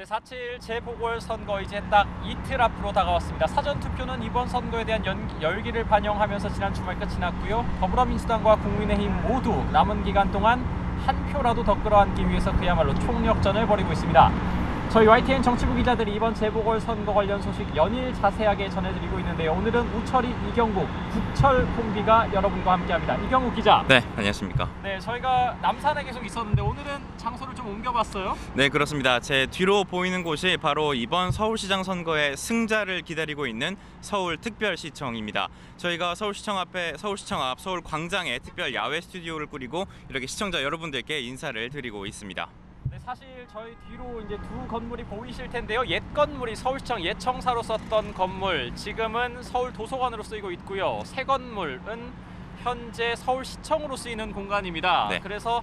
네, 4.7 재보궐선거 이제 딱 이틀 앞으로 다가왔습니다. 사전투표는 이번 선거에 대한 열기를 반영하면서 지난 주말 끝이 났고요. 더불어민주당과 국민의힘 모두 남은 기간 동안 한 표라도 더 끌어안기 위해서 그야말로 총력전을 벌이고 있습니다. 저희 YTN 정치부 기자들이 이번 재보궐선거 관련 소식 연일 자세하게 전해드리고 있는데요. 오늘은 우철이 이경국, 국철 콤비가 여러분과 함께합니다. 이경국 기자. 네, 안녕하십니까. 네, 저희가 남산에 계속 있었는데 오늘은 장소를 좀 옮겨봤어요. 네, 그렇습니다. 제 뒤로 보이는 곳이 바로 이번 서울시장 선거의 승자를 기다리고 있는 서울특별시청입니다. 저희가 서울시청 앞 서울광장에 특별 야외 스튜디오를 꾸리고 이렇게 시청자 여러분들께 인사를 드리고 있습니다. 네, 사실 저희 뒤로 이제 두 건물이 보이실 텐데요. 옛 건물이 서울시청 옛청사로 썼던 건물, 지금은 서울도서관으로 쓰이고 있고요. 새 건물은 현재 서울시청으로 쓰이는 공간입니다. 네. 그래서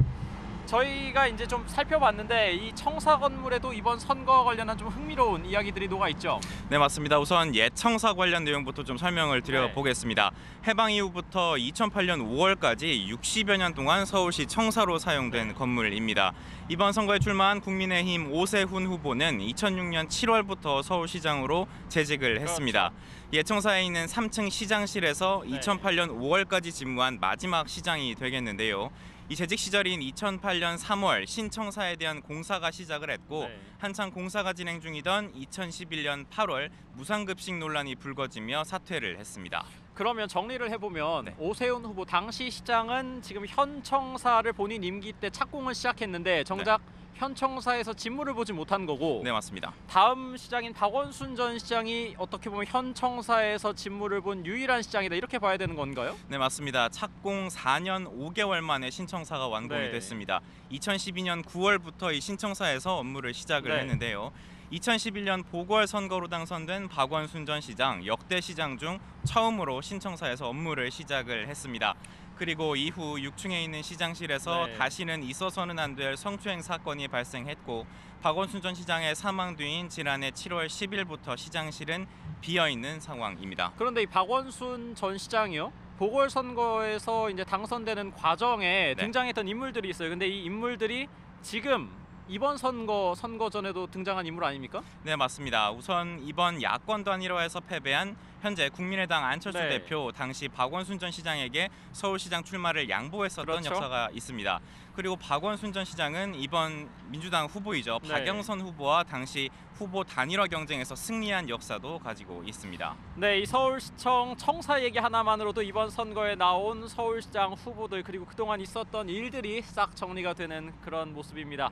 저희가 이제 좀 살펴봤는데 이 청사 건물에도 이번 선거와 관련한 좀 흥미로운 이야기들이 녹아 있죠. 네, 맞습니다. 우선 옛 청사 관련 내용부터 좀 설명을 드려보겠습니다. 해방 이후부터 2008년 5월까지 60여 년 동안 서울시 청사로 사용된 건물입니다. 이번 선거에 출마한 국민의힘 오세훈 후보는 2006년 7월부터 서울시장으로 재직을 했습니다. 옛 청사에 있는 3층 시장실에서 2008년 5월까지 집무한 마지막 시장이 되겠는데요. 이 재직 시절인 2008년 3월 신청사에 대한 공사가 시작을 했고 한창 공사가 진행 중이던 2011년 8월 무상급식 논란이 불거지며 사퇴를 했습니다. 그러면 정리를 해보면 오세훈 후보 당시 시장은 지금 현 청사를 본인 임기 때 착공을 시작했는데 정작 현 청사에서 직무를 보지 못한 거고. 네, 맞습니다. 다음 시장인 박원순 전 시장이 어떻게 보면 현 청사에서 직무를 본 유일한 시장이다, 이렇게 봐야 되는 건가요? 네, 맞습니다. 착공 4년 5개월 만에 신청사가 완공이 됐습니다. 2012년 9월부터 이 신청사에서 업무를 시작을 했는데요. 2011년 보궐선거로 당선된 박원순 전 시장, 역대 시장 중 처음으로 신청사에서 업무를 시작을 했습니다. 그리고 이후 6층에 있는 시장실에서 다시는 있어서는 안 될 성추행 사건이 발생했고 박원순 전 시장의 사망 뒤인 지난해 7월 10일부터 시장실은 비어있는 상황입니다. 그런데 이 박원순 전 시장이요? 보궐선거에서 이제 당선되는 과정에 등장했던 인물들이 있어요. 근데 이 인물들이 지금 이번 선거 전에도 등장한 인물 아닙니까? 네, 맞습니다. 우선 이번 야권 단일화에서 패배한 현재 국민의당 안철수 대표, 당시 박원순 전 시장에게 서울시장 출마를 양보했었던 역사가 있습니다. 그리고 박원순 전 시장은 이번 민주당 후보이죠. 박영선 후보와 당시 후보 단일화 경쟁에서 승리한 역사도 가지고 있습니다. 네, 이 서울시청 청사 얘기 하나만으로도 이번 선거에 나온 서울시장 후보들 그리고 그동안 있었던 일들이 싹 정리가 되는 그런 모습입니다.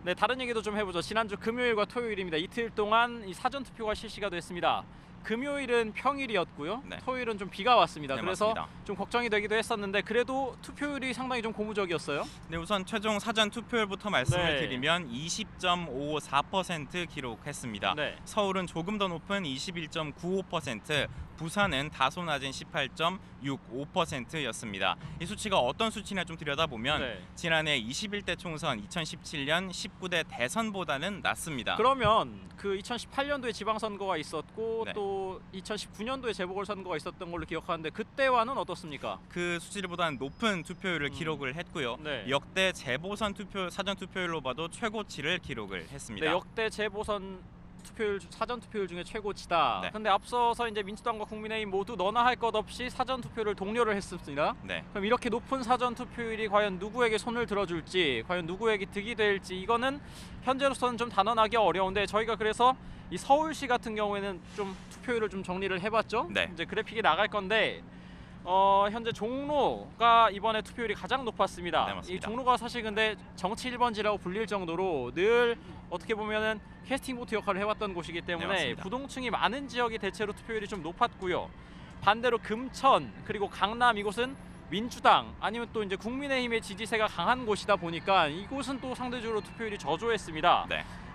네, 다른 얘기도 좀 해보죠. 지난주 금요일과 토요일입니다. 이틀 동안 이 사전투표가 실시가 됐습니다. 금요일은 평일이었고요. 토요일은 좀 비가 왔습니다. 그래서 맞습니다. 좀 걱정이 되기도 했었는데 그래도 투표율이 상당히 좀 고무적이었어요. 네, 우선 최종 사전 투표율부터 말씀을 드리면 20.54% 기록했습니다. 서울은 조금 더 높은 21.95%, 부산은 다소 낮은 18.65%였습니다. 이 수치가 어떤 수치냐 좀 들여다보면 지난해 21대 총선, 2017년 19대 대선보다는 낮습니다. 그러면 그 2018년도에 지방선거가 있었고 또 2019년도에 재보궐선거가 있었던 걸로 기억하는데 그때와는 어떻습니까? 그 수치보다는 높은 투표율을 기록을 했고요. 역대 재보선 사전 투표율로 봐도 최고치를 기록을 했습니다. 네, 역대 재보선 사전 투표율 중에 최고치다. 근데 앞서서 이제 민주당과 국민의힘 모두 너나 할 것 없이 사전 투표를 독려를 했습니다. 그럼 이렇게 높은 사전 투표율이 과연 누구에게 손을 들어줄지, 과연 누구에게 득이 될지, 이거는 현재로서는 좀 단언하기 어려운데 저희가 그래서 이 서울시 같은 경우에는 좀 투표율을 좀 정리를 해봤죠. 이제 그래픽이 나갈 건데 현재 종로가 이번에 투표율이 가장 높았습니다. 이 종로가 사실 근데 정치 1번지라고 불릴 정도로 늘 어떻게 보면은 캐스팅 보트 역할을 해왔던 곳이기 때문에 부동층이 많은 지역이 대체로 투표율이 좀 높았고요. 반대로 금천 그리고 강남 이곳은 민주당 아니면 또 이제 국민의힘의 지지세가 강한 곳이다 보니까 이곳은 또 상대적으로 투표율이 저조했습니다.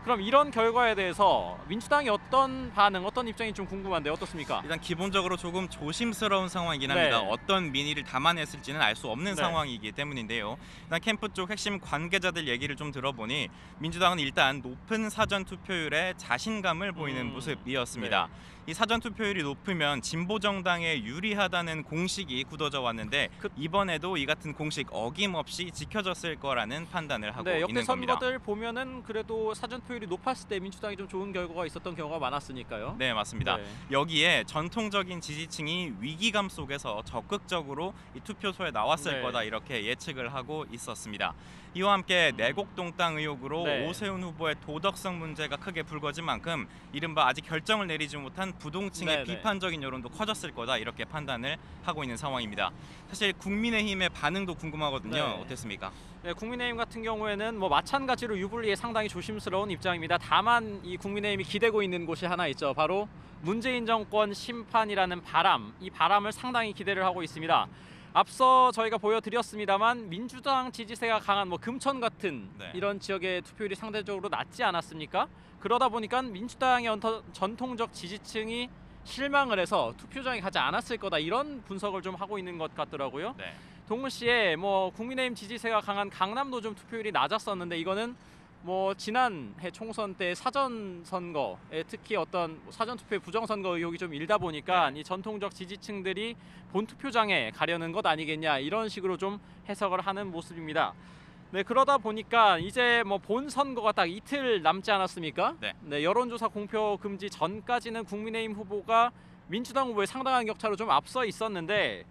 그럼 이런 결과에 대해서 민주당이 어떤 반응, 어떤 입장이 좀 궁금한데 어떻습니까? 일단 기본적으로 조금 조심스러운 상황이긴 합니다. 어떤 민의를 담아냈을지는 알 수 없는 상황이기 때문인데요. 일단 캠프 쪽 핵심 관계자들 얘기를 좀 들어보니 민주당은 일단 높은 사전 투표율에 자신감을 보이는 모습이었습니다. 이 사전 투표율이 높으면 진보 정당에 유리하다는 공식이 굳어져 왔는데 이번에도 이 같은 공식 어김없이 지켜졌을 거라는 판단을 하고 있는 겁니다. 역대 선거들 보면은 그래도 사전 투표 투표율이 높았을 때 민주당이 좀 좋은 결과가 있었던 경우가 많았으니까요. 네, 맞습니다. 네. 여기에 전통적인 지지층이 위기감 속에서 적극적으로 이 투표소에 나왔을 네. 거다 이렇게 예측을 하고 있었습니다. 이와 함께 내곡동 땅 의혹으로 네. 오세훈 후보의 도덕성 문제가 크게 불거진 만큼 이른바 아직 결정을 내리지 못한 부동층의 네, 네. 비판적인 여론도 커졌을 거다 이렇게 판단을 하고 있는 상황입니다. 사실 국민의힘의 반응도 궁금하거든요. 네. 어땠습니까? 네, 국민의힘 같은 경우에는 뭐 마찬가지로 유불리에 상당히 조심스러운 입장입니다. 다만 이 국민의힘이 기대고 있는 곳이 하나 있죠. 바로 문재인 정권 심판이라는 바람, 이 바람을 상당히 기대를 하고 있습니다. 앞서 저희가 보여드렸습니다만 민주당 지지세가 강한 뭐 금천 같은 네. 이런 지역의 투표율이 상대적으로 낮지 않았습니까? 그러다 보니까 민주당의 전통적 지지층이 실망을 해서 투표장에 가지 않았을 거다 이런 분석을 좀 하고 있는 것 같더라고요. 네. 동시에 뭐 국민의힘 지지세가 강한 강남도 좀 투표율이 낮았었는데 이거는 뭐 지난해 총선 때 사전 선거에 특히 어떤 사전 투표의 부정 선거 의혹이 좀 일다 보니까 이 전통적 지지층들이 본 투표장에 가려는 것 아니겠냐 이런 식으로 좀 해석을 하는 모습입니다. 네, 그러다 보니까 이제 뭐 본 선거가 딱 이틀 남지 않았습니까? 네. 여론조사 공표 금지 전까지는 국민의힘 후보가 민주당 후보에 상당한 격차로 좀 앞서 있었는데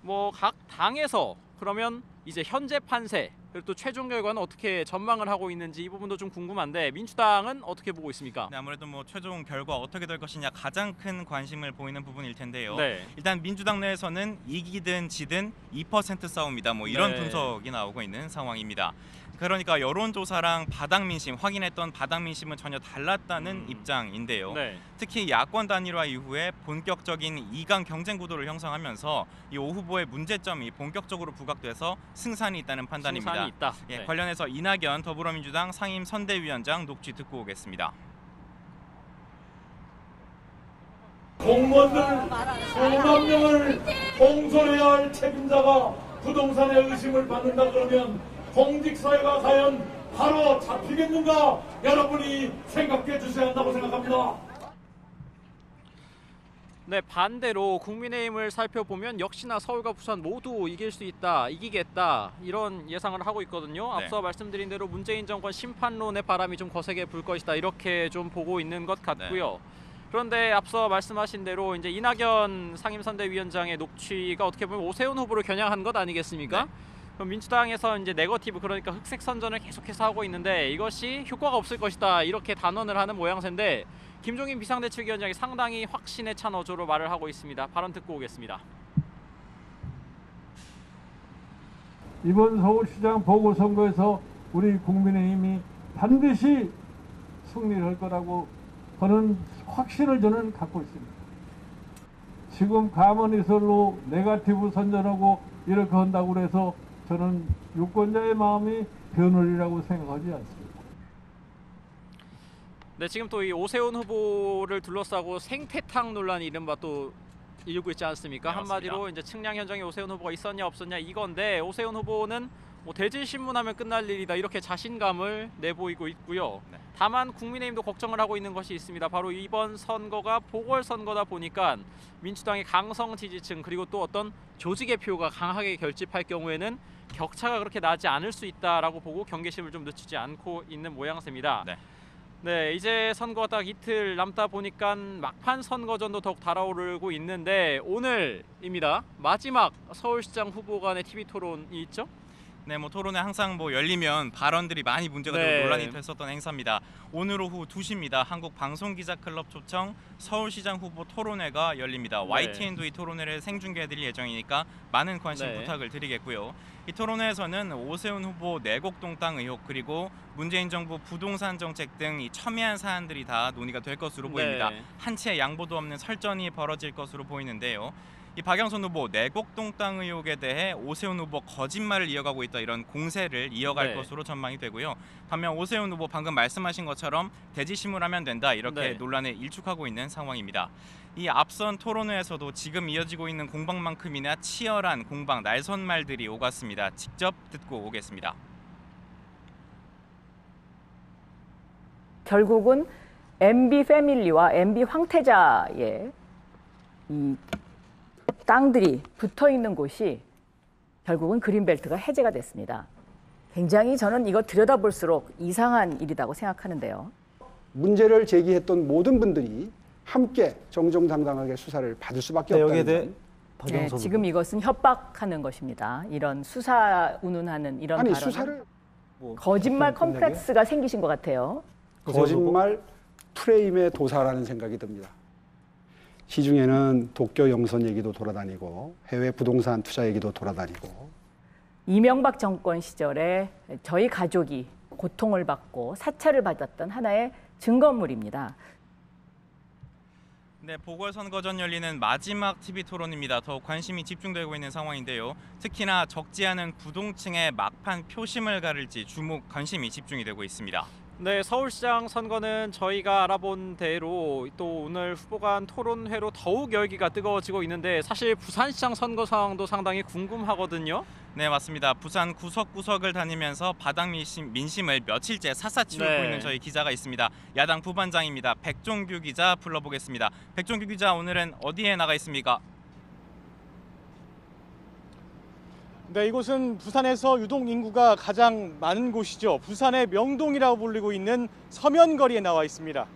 뭐 각 당에서 그러면 이제 현재 판세 그리고 또 최종 결과는 어떻게 전망을 하고 있는지 이 부분도 좀 궁금한데 민주당은 어떻게 보고 있습니까? 네, 아무래도 뭐 최종 결과 어떻게 될 것이냐 가장 큰 관심을 보이는 부분일 텐데요. 네. 일단 민주당 내에서는 이기든 지든 2% 싸움이다. 뭐 이런 네. 분석이 나오고 있는 상황입니다. 그러니까 여론조사랑 바닥 민심 확인했던 바닥 민심은 전혀 달랐다는 입장인데요. 네. 특히 야권 단일화 이후에 본격적인 2강 경쟁 구도를 형성하면서 이 오 후보의 문제점이 본격적으로 부각돼서 승산이 있다는 판단입니다. 승산이 있다. 예, 네. 관련해서 이낙연 더불어민주당 상임 선대위원장 녹취 듣고 오겠습니다. 공무원들 수만 명을 공sol해야 할 책임자가 부동산의 의심을 받는다 그러면 공직사회가 과연 바로 잡히겠는가 여러분이 생각해 주셔야 한다고 생각합니다. 네, 반대로 국민의힘을 살펴보면 역시나 서울과 부산 모두 이길 수 있다, 이기겠다 이런 예상을 하고 있거든요. 네. 앞서 말씀드린 대로 문재인 정권 심판론의 바람이 좀 거세게 불 것이다 이렇게 좀 보고 있는 것 같고요. 그런데 앞서 말씀하신 대로 이제 이낙연 상임선대위원장의 녹취가 어떻게 보면 오세훈 후보를 겨냥한 것 아니겠습니까? 네. 그럼 민주당에서 이제 네거티브 그러니까 흑색 선전을 계속해서 하고 있는데 이것이 효과가 없을 것이다 이렇게 단언을 하는 모양새인데 김종인 비상대책위원장이 상당히 확신에 찬 어조로 말을 하고 있습니다. 발언 듣고 오겠습니다. 이번 서울시장 보궐선거에서 우리 국민의힘이 반드시 승리를 할 거라고 하는 확신을 저는 갖고 있습니다. 지금 가만히설로 네거티브 선전하고 이렇게 한다고 해서 저는 유권자의 마음이 변하리라고 생각하지 않습니다. 네, 지금 또 이 오세훈 후보를 둘러싸고 생태탕 논란이 이른바 또 일고 있지 않습니까? 네, 한마디로 이제 측량 현장에 오세훈 후보가 있었냐 없었냐 이건데 오세훈 후보는 뭐 대질 신문하면 끝날 일이다 이렇게 자신감을 내보이고 있고요. 네. 다만 국민의힘도 걱정을 하고 있는 것이 있습니다. 바로 이번 선거가 보궐선거다 보니까 민주당의 강성 지지층 그리고 또 어떤 조직의 표가 강하게 결집할 경우에는 격차가 그렇게 나지 않을 수 있다라고 보고 경계심을 좀 늦추지 않고 있는 모양새입니다. 네. 네, 이제 선거가 딱 이틀 남다 보니까 막판 선거전도 더욱 달아오르고 있는데 오늘입니다. 마지막 서울시장 후보 간의 TV 토론이 있죠? 네, 뭐 토론회 항상 뭐 열리면 발언들이 많이 문제가 되고 네. 논란이 됐었던 행사입니다. 오늘 오후 2시입니다. 한국방송기자클럽 초청 서울시장 후보 토론회가 열립니다. 네. YTN도 이 토론회를 생중계해드릴 예정이니까 많은 관심 네. 부탁을 드리겠고요. 이 토론회에서는 오세훈 후보 내곡동 땅 의혹 그리고 문재인 정부 부동산 정책 등 이 첨예한 사안들이 다 논의가 될 것으로 보입니다. 네. 한치의 양보도 없는 설전이 벌어질 것으로 보이는데요. 이 박영선 후보 내곡동 땅 의혹에 대해 오세훈 후보 거짓말을 이어가고 있다 이런 공세를 이어갈 네. 것으로 전망이 되고요. 반면 오세훈 후보 방금 말씀하신 것처럼 대지심을 하면 된다 이렇게 네. 논란에 일축하고 있는 상황입니다. 이 앞선 토론회에서도 지금 이어지고 있는 공방만큼이나 치열한 공방 날선말들이 오갔습니다. 직접 듣고 오겠습니다. 결국은 MB 패밀리와 MB 황태자의 이 땅들이 붙어 있는 곳이 결국은 그린벨트가 해제가 됐습니다. 굉장히 저는 이거 들여다볼수록 이상한 일이라고 생각하는데요. 문제를 제기했던 모든 분들이 함께 정정당당하게 수사를 받을 수밖에 없다는 점. 네, 지금 이것은 협박하는 것입니다. 이런 수사 운운하는 이런 발언. 수사를 거짓말 컴플렉스가 생기신 것 같아요. 거짓말 프레임의 도사라는 생각이 듭니다. 시중에는 도쿄 영선 얘기도 돌아다니고 해외 부동산 투자 얘기도 돌아다니고 이명박 정권 시절에 저희 가족이 고통을 받고 사찰을 받았던 하나의 증거물입니다. 네, 보궐선거 전 열리는 마지막 TV 토론입니다. 더욱 관심이 집중되고 있는 상황인데요. 특히나 적지 않은 부동층의 막판 표심을 가를지 관심이 집중이 되고 있습니다. 네, 서울시장 선거는 저희가 알아본 대로 또 오늘 후보간 토론회로 더욱 열기가 뜨거워지고 있는데 사실 부산시장 선거 상황도 상당히 궁금하거든요. 네, 맞습니다. 부산 구석구석을 다니면서 바닥 민심을 며칠째 샅샅이 훑고 있는 저희 기자가 있습니다. 야당 부반장입니다. 백종규 기자 불러보겠습니다. 백종규 기자, 오늘은 어디에 나가 있습니까? 네, 이곳은 부산에서 유동 인구가 가장 많은 곳이죠. 부산의 명동이라고 불리고 있는 서면거리에 나와 있습니다.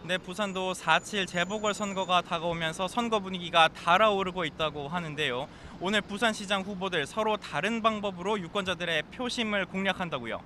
네, 부산도 4.7 재보궐선거가 다가오면서 선거 분위기가 달아오르고 있다고 하는데요. 오늘 부산시장 후보들 서로 다른 방법으로 유권자들의 표심을 공략한다고요?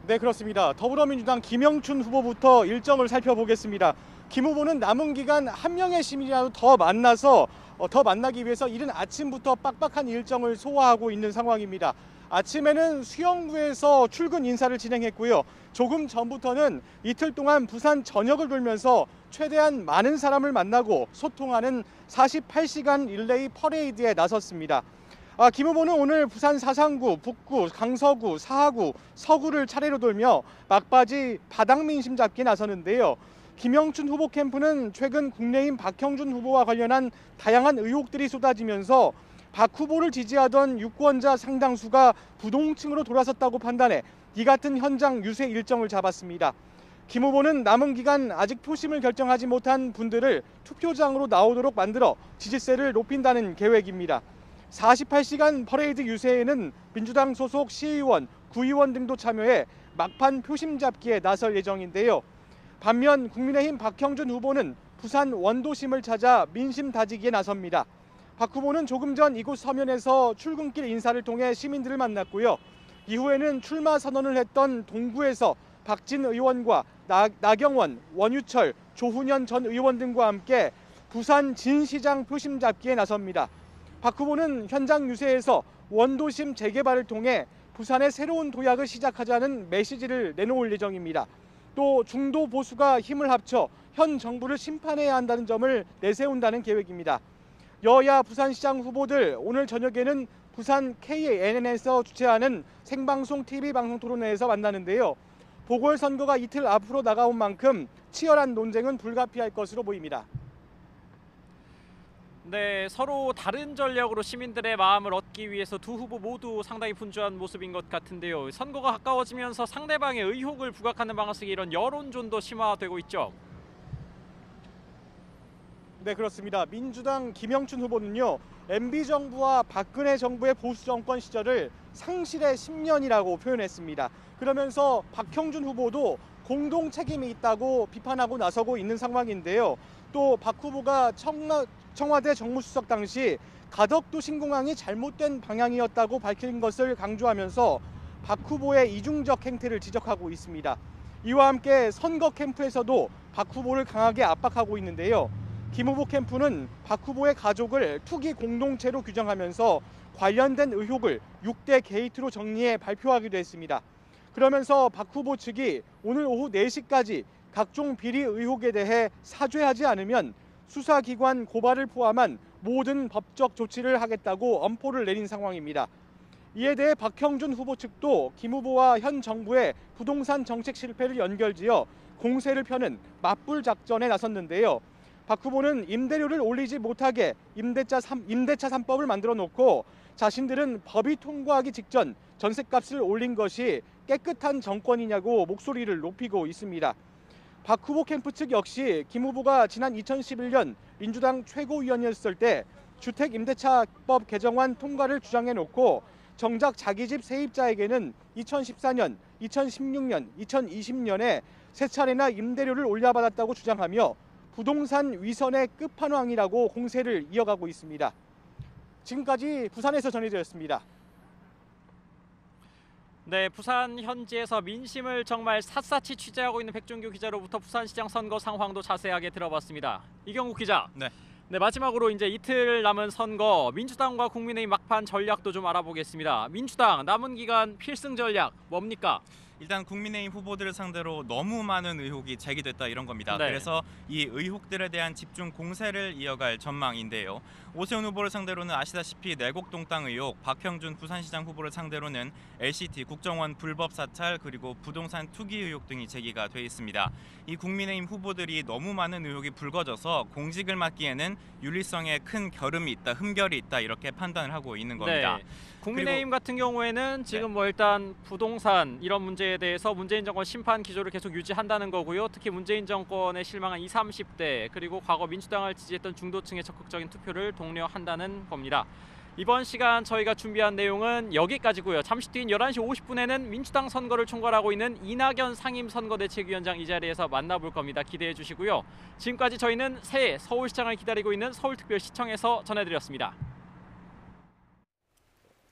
네, 그렇습니다. 더불어민주당 김영춘 후보부터 일정을 살펴보겠습니다. 김 후보는 남은 기간 한 명의 시민이라도 더 만나기 위해서 이른 아침부터 빡빡한 일정을 소화하고 있는 상황입니다. 아침에는 수영구에서 출근 인사를 진행했고요. 조금 전부터는 이틀 동안 부산 전역을 돌면서 최대한 많은 사람을 만나고 소통하는 48시간 릴레이 퍼레이드에 나섰습니다. 김 후보는 오늘 부산 사상구, 북구, 강서구, 사하구, 서구를 차례로 돌며 막바지 바닥 민심 잡기에 나서는데요. 김영춘 후보 캠프는 최근 국내인 박형준 후보와 관련한 다양한 의혹들이 쏟아지면서 박 후보를 지지하던 유권자 상당수가 부동층으로 돌아섰다고 판단해 이 같은 현장 유세 일정을 잡았습니다. 김 후보는 남은 기간 아직 표심을 결정하지 못한 분들을 투표장으로 나오도록 만들어 지지세를 높인다는 계획입니다. 48시간 퍼레이드 유세에는 민주당 소속 시의원, 구의원 등도 참여해 막판 표심 잡기에 나설 예정인데요. 반면 국민의힘 박형준 후보는 부산 원도심을 찾아 민심 다지기에 나섭니다. 박 후보는 조금 전 이곳 서면에서 출근길 인사를 통해 시민들을 만났고요. 이후에는 출마 선언을 했던 동구에서 박진 의원과 나경원, 원유철, 조훈현 전 의원 등과 함께 부산 진시장 표심 잡기에 나섭니다. 박 후보는 현장 유세에서 원도심 재개발을 통해 부산의 새로운 도약을 시작하자는 메시지를 내놓을 예정입니다. 또 중도 보수가 힘을 합쳐 현 정부를 심판해야 한다는 점을 내세운다는 계획입니다. 여야 부산시장 후보들 오늘 저녁에는 부산 KNN에서 주최하는 생방송 TV 방송 토론회에서 만나는데요. 보궐선거가 이틀 앞으로 나가온 만큼 치열한 논쟁은 불가피할 것으로 보입니다. 네, 서로 다른 전략으로 시민들의 마음을 얻기 위해서 두 후보 모두 상당히 분주한 모습인 것 같은데요. 선거가 가까워지면서 상대방의 의혹을 부각하는 방식의 이런 여론전도 심화되고 있죠. 네, 그렇습니다. 민주당 김영춘 후보는요. MB정부와 박근혜 정부의 보수정권 시절을 상실의 10년이라고 표현했습니다. 그러면서 박형준 후보도 공동 책임이 있다고 비판하고 나서고 있는 상황인데요. 또 박 후보가 청와대 정무수석 당시 가덕도 신공항이 잘못된 방향이었다고 밝힌 것을 강조하면서 박 후보의 이중적 행태를 지적하고 있습니다. 이와 함께 선거 캠프에서도 박 후보를 강하게 압박하고 있는데요. 김 후보 캠프는 박 후보의 가족을 투기 공동체로 규정하면서 관련된 의혹을 6대 게이트로 정리해 발표하기도 했습니다. 그러면서 박 후보 측이 오늘 오후 4시까지 각종 비리 의혹에 대해 사죄하지 않으면 수사기관 고발을 포함한 모든 법적 조치를 하겠다고 엄포를 내린 상황입니다. 이에 대해 박형준 후보 측도 김 후보와 현 정부의 부동산 정책 실패를 연결지어 공세를 펴는 맞불 작전에 나섰는데요. 박 후보는 임대료를 올리지 못하게 임대차 3법을 만들어 놓고 자신들은 법이 통과하기 직전 전셋값을 올린 것이 깨끗한 정권이냐고 목소리를 높이고 있습니다. 박 후보 캠프 측 역시 김 후보가 지난 2011년 민주당 최고위원이었을 때 주택임대차법 개정안 통과를 주장해놓고 정작 자기 집 세입자에게는 2014년, 2016년, 2020년에 세 차례나 임대료를 올려받았다고 주장하며 부동산 위선의 끝판왕이라고 공세를 이어가고 있습니다. 지금까지 부산에서 전해드렸습니다. 네, 부산 현지에서 민심을 정말 샅샅이 취재하고 있는 백준규 기자로부터 부산시장 선거 상황도 자세하게 들어봤습니다. 이경국 기자. 네, 마지막으로 이제 이틀 남은 선거, 민주당과 국민의힘 막판 전략도 좀 알아보겠습니다. 민주당 남은 기간 필승 전략 뭡니까? 일단 국민의힘 후보들을 상대로 너무 많은 의혹이 제기됐다 이런 겁니다. 네. 그래서 이 의혹들에 대한 집중 공세를 이어갈 전망인데요. 오세훈 후보를 상대로는 아시다시피 내곡동땅 의혹, 박형준 부산시장 후보를 상대로는 LCT 국정원 불법 사찰 그리고 부동산 투기 의혹 등이 제기가 돼 있습니다. 이 국민의힘 후보들이 너무 많은 의혹이 불거져서 공직을 맡기에는 윤리성에 큰 결함이 있다, 흠결이 있다 이렇게 판단을 하고 있는 겁니다. 네. 국민의힘 같은 경우에는 지금 뭐 일단 부동산 이런 문제에 대해서 문재인 정권 심판 기조를 계속 유지한다는 거고요. 특히 문재인 정권에 실망한 20, 30대 그리고 과거 민주당을 지지했던 중도층의 적극적인 투표를 독려한다는 겁니다. 이번 시간 저희가 준비한 내용은 여기까지고요. 잠시 뒤인 11시 50분에는 민주당 선거를 총괄하고 있는 이낙연 상임선거대책위원장 이 자리에서 만나볼 겁니다. 기대해 주시고요. 지금까지 저희는 새해 서울시장을 기다리고 있는 서울특별시청에서 전해드렸습니다.